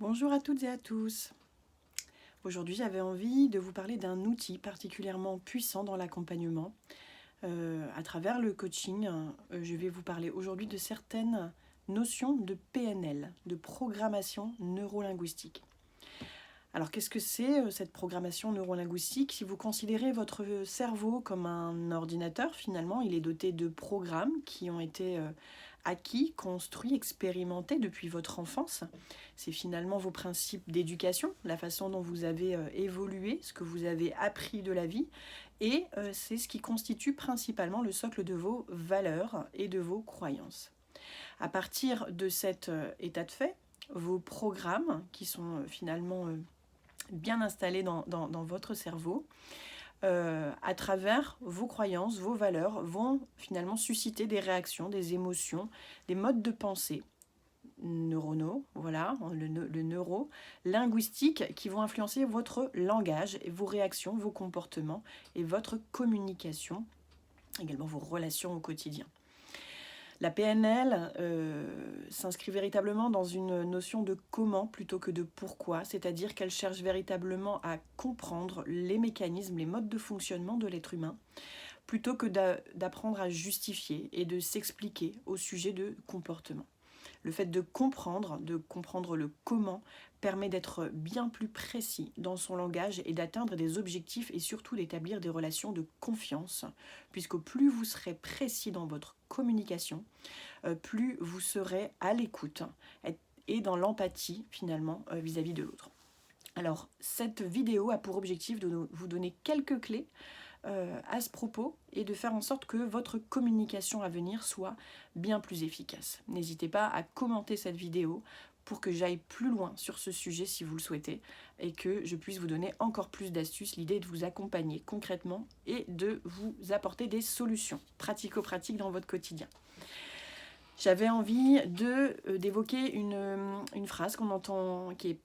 Bonjour à toutes et à tous. Aujourd'hui, j'avais envie de vous parler d'un outil particulièrement puissant dans l'accompagnement. À travers le coaching, je vais vous parler aujourd'hui de certaines notions de PNL, de programmation neurolinguistique. Alors, qu'est-ce que c'est cette programmation neurolinguistique? Si vous considérez votre cerveau comme un ordinateur, finalement, il est doté de programmes qui ont été acquis, construits, expérimentés depuis votre enfance. C'est finalement vos principes d'éducation, la façon dont vous avez évolué, ce que vous avez appris de la vie, et c'est ce qui constitue principalement le socle de vos valeurs et de vos croyances. À partir de cet état de fait, vos programmes, qui sont finalement bien installés dans votre cerveau, à travers vos croyances, vos valeurs, vont finalement susciter des réactions, des émotions, des modes de pensée neuronaux, voilà, le neuro, linguistique, qui vont influencer votre langage, et vos réactions, vos comportements et votre communication, également vos relations au quotidien. La PNL s'inscrit véritablement dans une notion de comment plutôt que de pourquoi, c'est-à-dire qu'elle cherche véritablement à comprendre les mécanismes, les modes de fonctionnement de l'être humain, plutôt que d'apprendre à justifier et de s'expliquer au sujet de comportements. Le fait de comprendre le comment, permet d'être bien plus précis dans son langage et d'atteindre des objectifs et surtout d'établir des relations de confiance, puisque plus vous serez précis dans votre communication, plus vous serez à l'écoute et dans l'empathie finalement vis-à-vis de l'autre. Alors, cette vidéo a pour objectif de vous donner quelques clés à ce propos et de faire en sorte que votre communication à venir soit bien plus efficace. N'hésitez pas à commenter cette vidéo pour que j'aille plus loin sur ce sujet si vous le souhaitez et que je puisse vous donner encore plus d'astuces. L'idée est de vous accompagner concrètement et de vous apporter des solutions pratico-pratiques dans votre quotidien. J'avais envie d'évoquer une phrase qu'on entend, qui est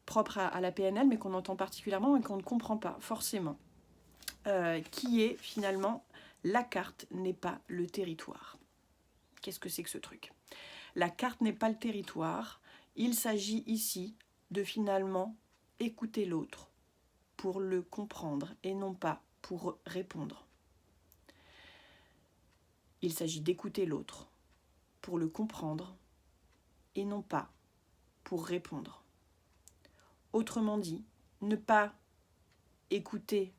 propre à la PNL, mais qu'on entend particulièrement et qu'on ne comprend pas forcément. Qui est finalement la carte n'est pas le territoire. Qu'est-ce que c'est que ce truc? La carte n'est pas le territoire. Il s'agit ici de finalement écouter l'autre pour le comprendre et non pas pour répondre. Il s'agit d'écouter l'autre pour le comprendre et non pas pour répondre. Autrement dit, ne pas écouter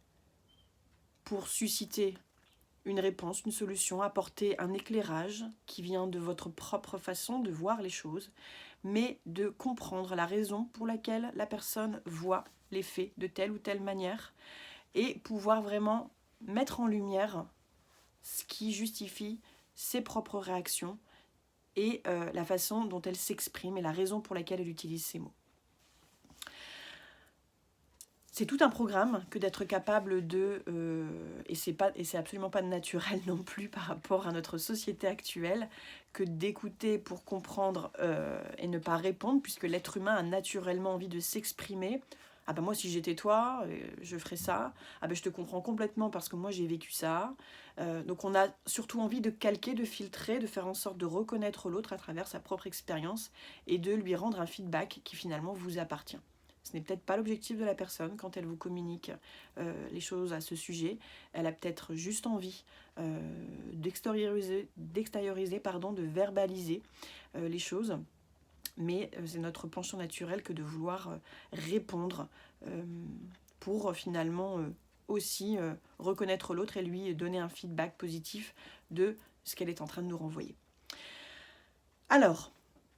pour susciter une réponse, une solution, apporter un éclairage qui vient de votre propre façon de voir les choses, mais de comprendre la raison pour laquelle la personne voit les faits de telle ou telle manière et pouvoir vraiment mettre en lumière ce qui justifie ses propres réactions et la façon dont elle s'exprime et la raison pour laquelle elle utilise ces mots. C'est tout un programme que d'être capable de, et c'est absolument pas naturel non plus par rapport à notre société actuelle, que d'écouter pour comprendre et ne pas répondre, puisque l'être humain a naturellement envie de s'exprimer. Ah ben moi si j'étais toi, je ferais ça. Ah ben je te comprends complètement parce que moi j'ai vécu ça. Donc on a surtout envie de calquer, de filtrer, de faire en sorte de reconnaître l'autre à travers sa propre expérience et de lui rendre un feedback qui finalement vous appartient. Ce n'est peut-être pas l'objectif de la personne quand elle vous communique les choses à ce sujet. Elle a peut-être juste envie d'extérioriser, de verbaliser les choses. Mais c'est notre penchant naturel que de vouloir répondre pour finalement aussi reconnaître l'autre et lui donner un feedback positif de ce qu'elle est en train de nous renvoyer. Alors,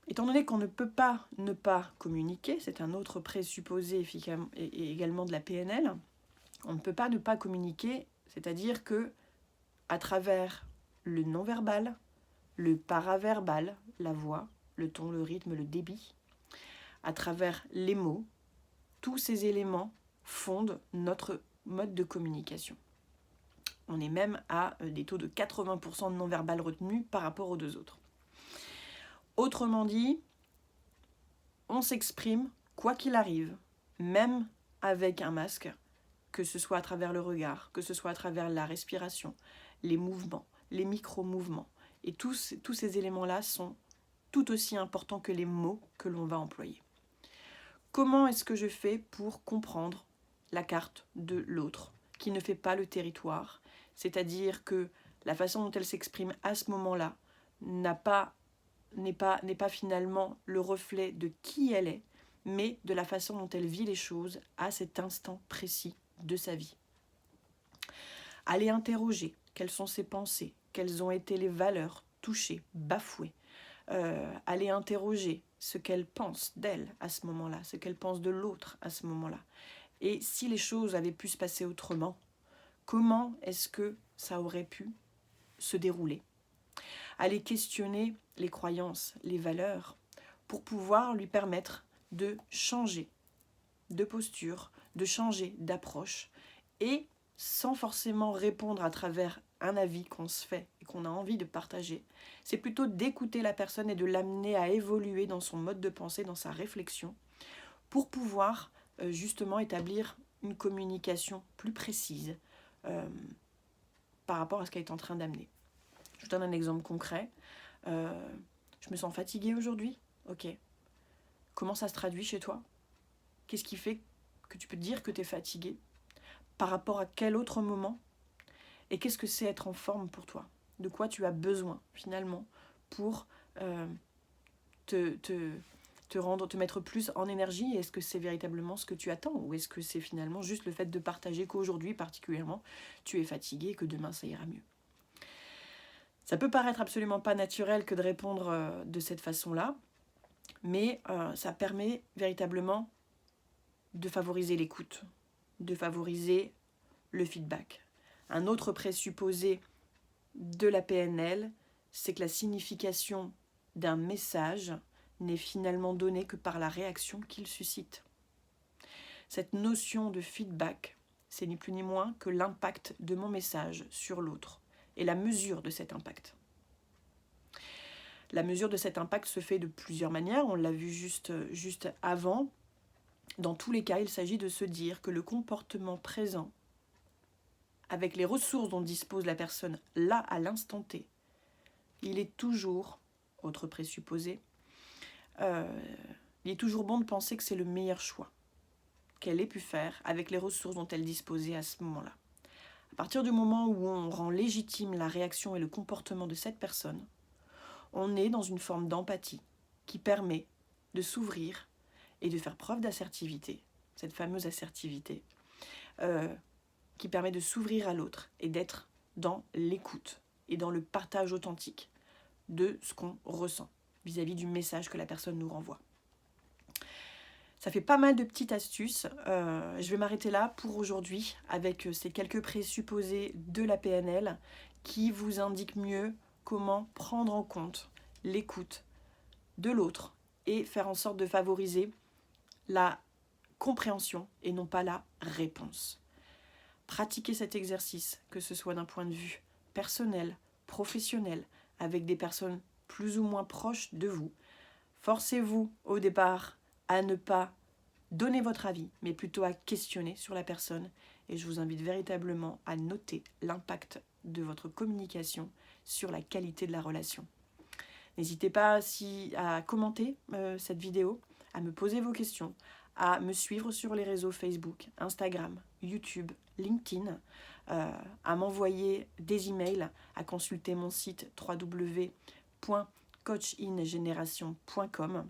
étant donné qu'on ne peut pas ne pas communiquer, c'est un autre présupposé et également de la PNL, on ne peut pas ne pas communiquer, c'est-à-dire que à travers le non-verbal, le paraverbal, la voix, le ton, le rythme, le débit, à travers les mots, tous ces éléments fondent notre mode de communication. On est même à des taux de 80% de non-verbal retenu par rapport aux deux autres. Autrement dit, on s'exprime quoi qu'il arrive, même avec un masque, que ce soit à travers le regard, que ce soit à travers la respiration, les mouvements, les micro-mouvements. Et tous ces éléments-là sont tout aussi importants que les mots que l'on va employer. Comment est-ce que je fais pour comprendre la carte de l'autre qui ne fait pas le territoire? C'est-à-dire que la façon dont elle s'exprime à ce moment-là n'est pas finalement le reflet de qui elle est, mais de la façon dont elle vit les choses à cet instant précis de sa vie. Allez interroger quelles sont ses pensées, quelles ont été les valeurs touchées, bafouées. Allez interroger ce qu'elle pense d'elle à ce moment-là, ce qu'elle pense de l'autre à ce moment-là. Et si les choses avaient pu se passer autrement, comment est-ce que ça aurait pu se dérouler? Allez questionner les croyances, les valeurs, pour pouvoir lui permettre de changer de posture, de changer d'approche, et sans forcément répondre à travers un avis qu'on se fait et qu'on a envie de partager. C'est plutôt d'écouter la personne et de l'amener à évoluer dans son mode de pensée, dans sa réflexion, pour pouvoir justement établir une communication plus précise par rapport à ce qu'elle est en train d'amener. Je vous donne un exemple concret. Je me sens fatiguée aujourd'hui. Ok. Comment ça se traduit chez toi? Qu'est-ce qui fait que tu peux te dire que tu es fatigué? Par rapport à quel autre moment? Et qu'est-ce que c'est être en forme pour toi? De quoi tu as besoin finalement pour te mettre plus en énergie? Est-ce que c'est véritablement ce que tu attends? Ou est-ce que c'est finalement juste le fait de partager qu'aujourd'hui particulièrement tu es fatigué et que demain ça ira mieux? Ça peut paraître absolument pas naturel que de répondre de cette façon-là, mais ça permet véritablement de favoriser l'écoute, de favoriser le feedback. Un autre présupposé de la PNL, c'est que la signification d'un message n'est finalement donnée que par la réaction qu'il suscite. Cette notion de feedback, c'est ni plus ni moins que l'impact de mon message sur l'autre et la mesure de cet impact. La mesure de cet impact se fait de plusieurs manières, on l'a vu juste avant. Dans tous les cas, il s'agit de se dire que le comportement présent, avec les ressources dont dispose la personne là à l'instant T, il est toujours, autre présupposé, il est toujours bon de penser que c'est le meilleur choix qu'elle ait pu faire avec les ressources dont elle disposait à ce moment-là. À partir du moment où on rend légitime la réaction et le comportement de cette personne, on est dans une forme d'empathie qui permet de s'ouvrir et de faire preuve d'assertivité, cette fameuse assertivité, qui permet de s'ouvrir à l'autre et d'être dans l'écoute et dans le partage authentique de ce qu'on ressent vis-à-vis du message que la personne nous renvoie. Ça fait pas mal de petites astuces. Je vais m'arrêter là pour aujourd'hui avec ces quelques présupposés de la PNL qui vous indiquent mieux comment prendre en compte l'écoute de l'autre et faire en sorte de favoriser la compréhension et non pas la réponse. Pratiquez cet exercice, que ce soit d'un point de vue personnel, professionnel, avec des personnes plus ou moins proches de vous. Forcez-vous au départ à ne pas donner votre avis, mais plutôt à questionner sur la personne. Et je vous invite véritablement à noter l'impact de votre communication sur la qualité de la relation. N'hésitez pas à commenter cette vidéo, à me poser vos questions, à me suivre sur les réseaux Facebook, Instagram, YouTube, LinkedIn, à m'envoyer des emails, à consulter mon site www.coachingeneration.com.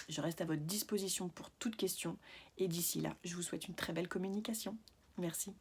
Je reste à votre disposition pour toute question et d'ici là, je vous souhaite une très belle communication. Merci.